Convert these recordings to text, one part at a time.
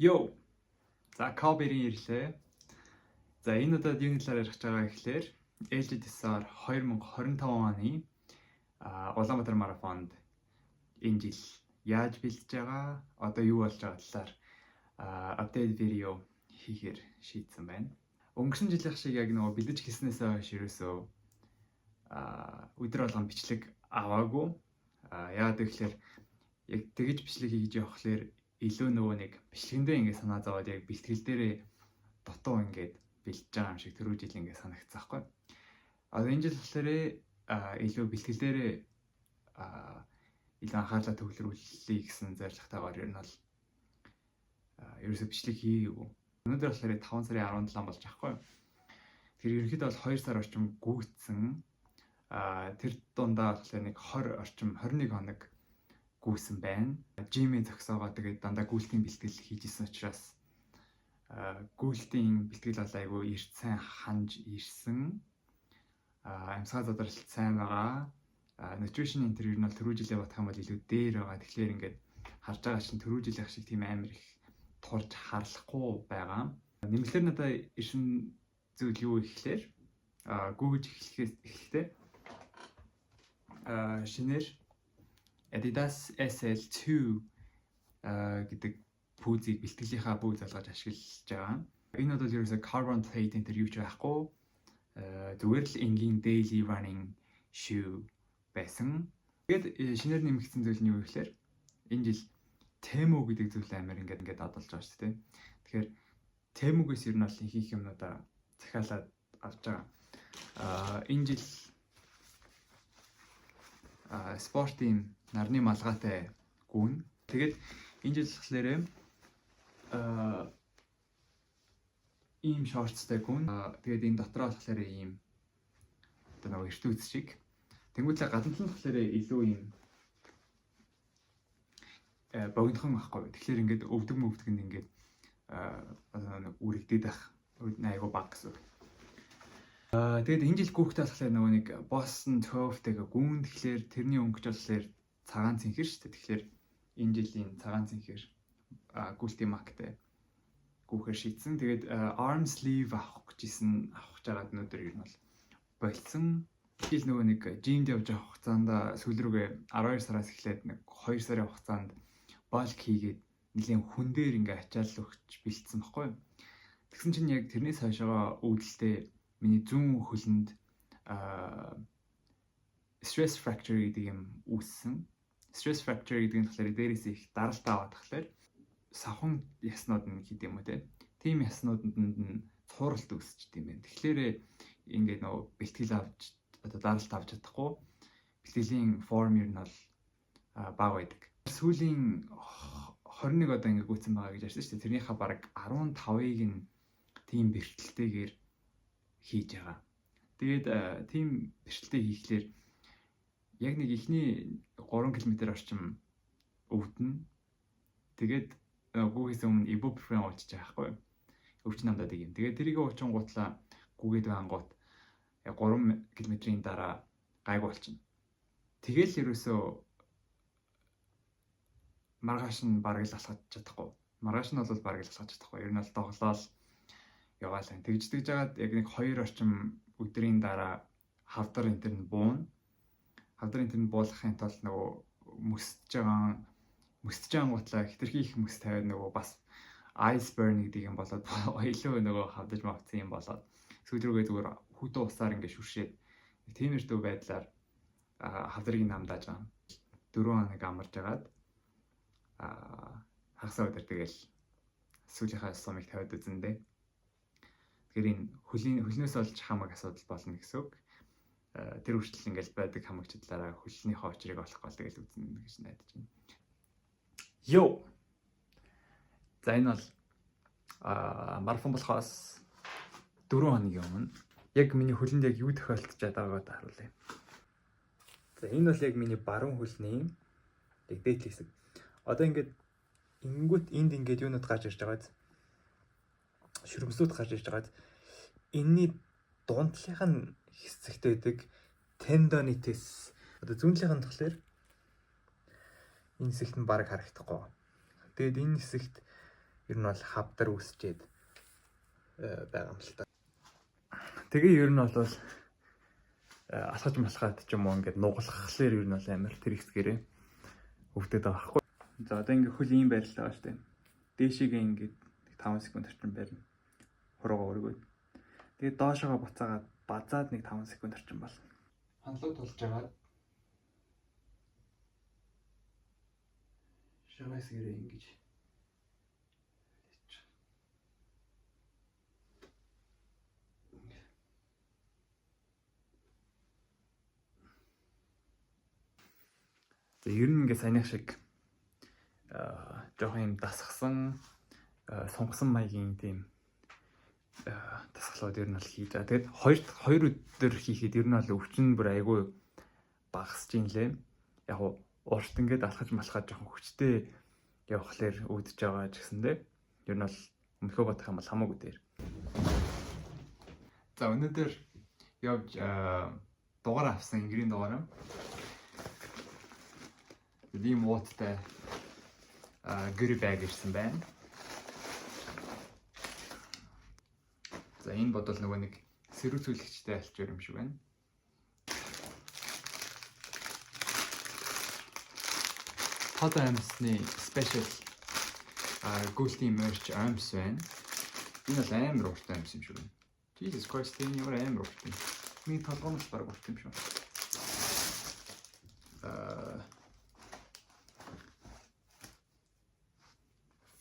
Йоо. За Коберийн ирлээ. За энэ удаад юуны талаар ярих байгаа гэхлээр LGDSR 2025 оны Улаанбаатар марафонд энэ жил яаж бэлдэж байгаа, одоо юу болж байгаа талаар апдейт видео хийхээр шийдсэн байна. Өнгөрсөн жилийн шиг яг нөгөө бэлдэж хийснээсээ хойш ерөөсөө өдөр болгон бичлэг аваагүй. Яагаад гэвэл яг тэгж бичлэг хийж явахлаар илүү нөгөө нэг бичлэгэндээ ингээд санаа зовоод яг бэлтгэл дээрээ дутуу ингээд бэлдэж байгаа юм шиг түрүү жил ингээд санагдсан байхгүй. Одоо энэ жил болохоор илүү бэлтгэл дээрээ илүү анхаарлаа төвлөрүүлэе гэсэн зорилготойгоор ер нь бол ерөөсөө бичлэг хийгээгүй. Өнөөдөр болохоор 5 сарын 17 болж байгаа байхгүй. Тэгэхээр ерөнхийдөө бол 2 сар орчим гүйцсэн. Тэр дундаа болохоор нэг 20 орчим 21 хоног гүйсэн байна. Жимийн зогсоогоо тэгээд дандаа гүйлтийн бэлтгэл хийж исэн учраас гүйлтийн бэлтгэл бол айгүй эрт сайн ханж ирсэн. Амьсгаа задралт сайн байгаа. Nutrition интервью нь бол түрүү жилээ батах юм бол илүү дээр байгаа. Тэгэхээр ингээд харж байгаа чинь түрүү жилийнх шиг тийм амар их турж харлахгүй байгаа. Нэмэлтээр надад ирсэн зүйл юу гэхлээр гүйж эхлэхдээ шинээр Adidas SL2 гэдэг пүүзийг бэлтгэлийнхаа пүүз болгож ашиглаж байгаа. Энэ бол ерөөсөө carbon plate интервьюч байхгүй. Зүгээр л энгийн daily running shoe байсан. Тэгээд шинээр нэмэгдсэн зүйл нь юу гэхээр энэ жил Temu гэдэг зүйл амар ингээд дадалж байгаа шүү дээ. Тэгэхээр Temu-гээс ер нь бол их юмнуудаа захиалаад авч байгаа. Энэ жил спортын нарны малгайтай гүн. Тэгээд энэ жил болохоор ийм шортстай гүн. Тэгээд энэ дотроо болохоор ийм одоо нэг эртүүц шиг. Тэнгүүтлээ гадна нь болохоор илүү ийм богинохон байхгүй. Тэгэхээр ингээд өвдөг ингээд нэг үрэгдээд ах айгу баг гэсэн. Тэгээд энэ жил гүөхтэй болохоор нөгөө нэг Boston 12-тэйг гүн тэгэхээр тэрний өнгөч болохоор цагаан цэнхэр шүү дээ. Тэгэхээр энэ жилийн цагаан цэнхэр гүйлтийн мактай гүөхэр шийдсэн. Тэгээд arm sleeve авах гэжсэн авах жагаад өнөөдөр ер нь бол болцсон. Тэгэл нөгөө нэг жимд явж авах хугацаанд сүүл рүүгээ 12 сараас эхлээд нэг 2 сарын хугацаанд bulk хийгээд нэлийн хүн дээр ингээ ачаал өгч бэлдсэн баггүй. Тэгсэн чинь яг тэрнээс хойшоо үүдэлтэй миний зүүн хөлөнд stress fracture гэдэг юм үүссэн. Stress fracture гэдэг нь болохоор дээрээс их даралт аваад тахлаар савхан яснууд нь хийд юм уу те. Тим яснууданд нь цууралт үүсчихдээ юм байна. Тэгэхээр ингээд нөгөө бэлтгэл авч одоо даралт авч чадахгүй. Бэлтгэлийн форм ер нь бол бага байдаг. Сүүлийн 21 одоо ингээд гүйцэн байгаа гэж ярьсан шүү дээ. Тэрнийхээ бараг 15-ыг нь тийм бэрхтэлтэйгээр хийж байгаа. Тэгээд тийм бэрхтэлтэй хийхлээр яг нэг ихний 3 км орчим өвдөн. Тэгээд гүүгээс өмнө ibuprofen уулзж байгаа байхгүй. Өвчин намдаад юм. Тэгээд тэрийг уучингуутлаа гүүгээд байнгут 3 км-ийн дараа гайгүй болчихно. Тэгэл ерөөсөө маргааш нь бараг л алхаж чадахгүй. Маргааш нь бол бараг л алхаж чадахгүй. Ер нь бол доглоол яваалаа. Тэгж жагаад яг нэг 2 орчим өдрийн дараа хавдар энтер нь буун. Хавдар энтер нь буулгахын тулд нөгөө мөсөж байгаа гутлаа хитрхи их мөс тавиад нөгөө бас ice burn гэдэг юм болоод илүү нөгөө хавдаж мавцсан юм болоод сүүл рүүгээ зүгээр хүтэн усаар ингээд шүршээд тиймэрхүү байдлаар хавдрыг намдааж байгаа. 4 хоног амарж агаад хагасаа өдөр тэгэл сүүлийнхаа сумыг тавиад үзэндээ. Тэгэхээр энэ хөлнөөс олж хамаг асуудал болно гэсэн үг. Тэр хүртэл ингээл байдаг хамагчлалаараа хөлнийхөө очрыг олох гол тэгэл үзнэ гэж найдаж байна. Йоо. За энэ бол марафон болохоос 4 хоногийн өмнө яг миний хөлөнд яг юу тохиолдож байгаагаа харуулъя. За энэ бол яг миний баруун хөлний яг дээдл хэсэг. Одоо ингээд энд ингээд юунууд гарч ирж байгааз шүрмсүүд гарч ирж байгааз энэний дундлынх нь хэсэгт байдаг tendonitis. Одоо зүүнлийнх нь болохоор энэ хэсэгт нь бараг харагдахгүй. Тэгээд энэ хэсэгт ер нь бол хавдар үсчээд байгаа юм л та. Тэгээ ер нь бол алхаж малхаад ч юм уу ингээд нугалхахлаар ер нь бол амар тэр хэсгээрээ өвдөд байгаа байхгүй. За одоо ингээд хөл ийм байрлалтай байна шүү дээ. Дээшигээ ингээд 5 секунд орчим барина. Хуруугаа өргөөд. Тэгээд доошоогоо буцаагаад базаад нэг 5 секунд орчим болно. Хандлага тулж байгаа. Шаваас гэрээ ингэж. Ер нь ингээ саяны шиг жоохон юм дасгсан сонгосон маягийн тийм дасгалууд ер нь бол хийж байгаа. Тэгээд хоёр өдөр хийхэд ер нь бол өвчин бүр айгүй багасч юм лээ. Яг уурт ингээд алхаж малхаж жоохон хүчтэй явахлаар үүдэж байгаа ч гэсэндээ ер нь бол өмнөхөө бодох юм бол хамаагүй дээр. За өнөөдөр явж дугаар авсан ингэрийн дугаараа ийм ууттай гүри баг ирсэн байна. За энэ бодвол нөгөө нэг сэрүүцүүлэгчтэй альчуур юм шиг байна. Hot Amps-ны special Ghost-ийн merch amps байна. Энэ бол амар ууртай амс юм шиг байна. Jesus Christ, энэ ямар амар ууртай. Миний толгоноос бараг ууртай юм шиг.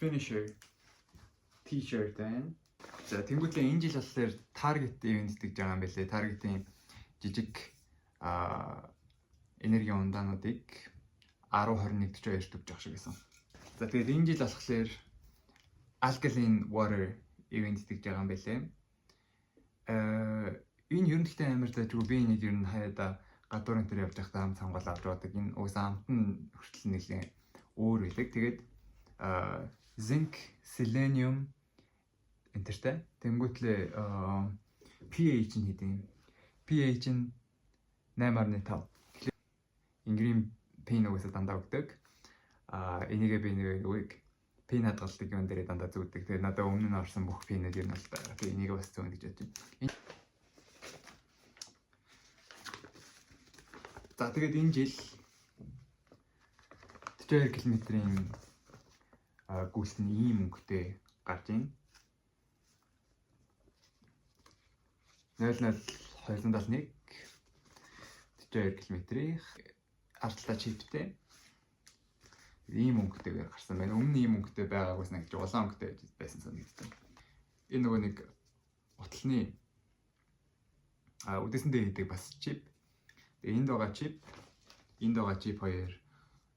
Finisher t-shirt байна. За тэнгуүтлээ энэ жил болохоор Target event гэж байгаа юм байлээ. Target-ийн жижиг энерги ундаануудыг 10-21-42 төвж авах шиг гэсэн. За тэгээд энэ жил болохоор Alkaline Water event гэж байгаа юм байлээ. Энэ ер нь ихтэй амар дайггүй би энийг ер нь хаяада гадуурын дээр явж байхдаа ам цангал авч байдаг. Энэ угсаа амт нь хүртэл нэлээ өөр байдаг. Тэгээд zinc, selenium энтертэй. Тэнгүүтлээ pH нь хэдийн. pH нь 8.5. Ингрийн пин угсаа дандаа өгдөг. Энийгээ би нэг үеиг пин хадгалдаг юм дээр дандаа зүүдэг. Тэгээд надад өмнө нь орсон бүх пинүүд ер нь бол байгаа. Тэгээд энийг бас зүүн гэж бодчих. За тэгээд энэ жил 42 км-ийн гүйцэд нь ийм өнгөтэй гарч ийн. 00271 42 км-ийн ардталта чиптэй ийм өнгөтэйгээр гарсан байна. Өмнө ийм өнгөтэй байгаагүйс нэг улаан өнгөтэй байсан санагддаг. Энэ нөгөө нэг уталны үдээсэндээ хийдэг бас чип. Энд байгаа чип хоёр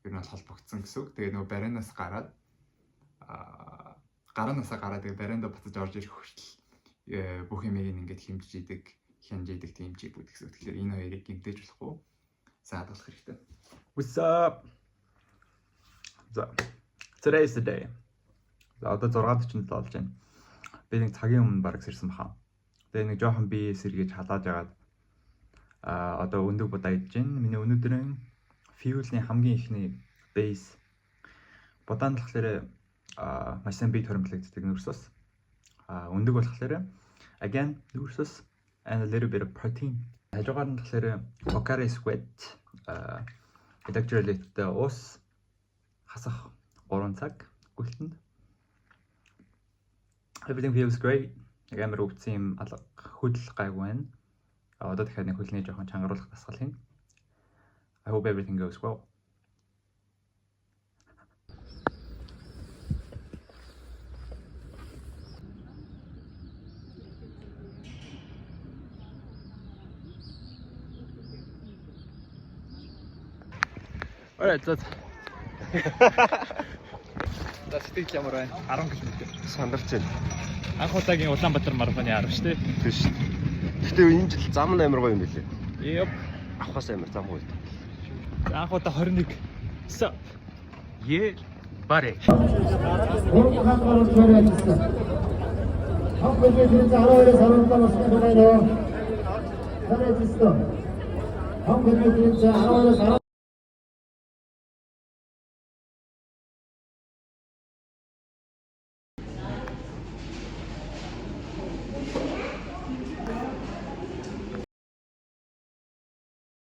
ер нь холбогдсон гэсэн үг. Тэгээ нөгөө барианаас гараад тэгээ барианда буцаж орж ирэх хүртэл бүх юмыг ингээд хэмжиж идэг, хянж идэг тийм чип үү гэсэн үг. Тэгэхээр энэ хоёрыг гэмтэж болохгүй сайн хадгалах хэрэгтэй. What's up? За. Today is the day. За одоо 6:47 болж байна. Би нэг цагийн өмнө бараг сэрсэн баха. Тэгээ нэг жоохон би сэргийж халаад ягаад одоо өндөг будаа идэж байна. Миний өнөөдрийн fuel-ний хамгийн ихний base будаан болохоор маш сайн бие хөрөмтлөгддөг нүүрсээс. Өндөг болохоор again нүүрсээс and a little bit of protein. Хажуугаар нь болохоор Pocari Sweat electrolyte ус хасах 3 цаг гүйлтэнд. Everything feels great. Амар өвдсөн юм алга хөл гайгүй байна. Одоо дахиад нэг хөлний жоохон чангаруулах дасгал хийн. I hope everything goes well. Alright, that's стейт ямар байна? 10 км. Сандарч байна. Анх удаагийн Улаанбаатар марафоны 10 шүү дээ. Тийш. Гэхдээ энэ жил зам нь амар гоё юм билээ. Yep. Авахаас амар зам гоё. Анх удаа 21. So. Yeah, buddy.